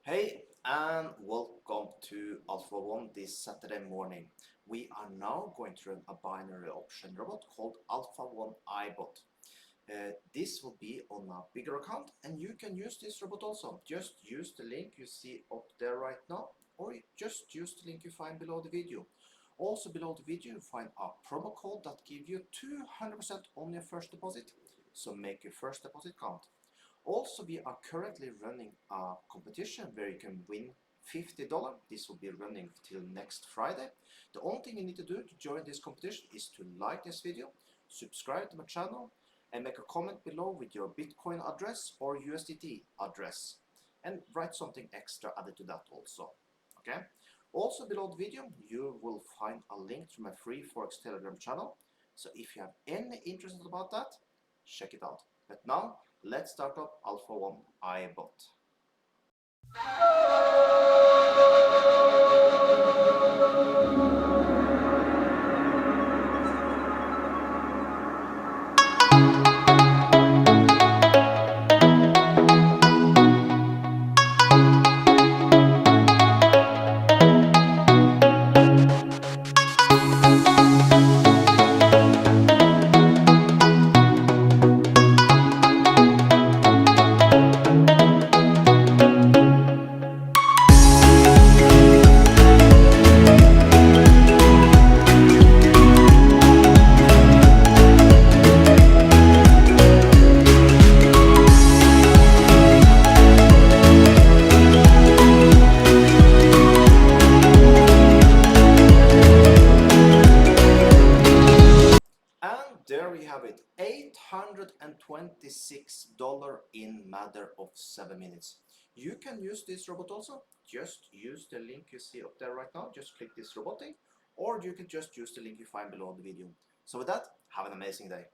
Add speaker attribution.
Speaker 1: Hey and welcome to Alpha 1 this Saturday morning. We are now going to run a binary option robot called Alpha 1 iBot. This will be on a bigger account and you can use this robot also. Just use the link you see up there right now, or just use the link you find below the video. Also below the video you find a promo code that gives you 200% on your first deposit, so make your first deposit count. Also, we are currently running a competition where you can win $50. This will be running till next Friday. The only thing you need to do to join this competition is to like this video, subscribe to my channel, and make a comment below with your Bitcoin address or USDT address, and write something extra added to that also. Okay. Also below the video you will find a link to my free Forex Telegram channel. So if you have any interest about that, check it out. But now let's start up Alpha 1 iBot. And there we have it, $826 in matter of 7 minutes. You can use this robot also. Just use the link you see up there right now. Just click this robot thing, or you can just use the link you find below the video. So with that, have an amazing day.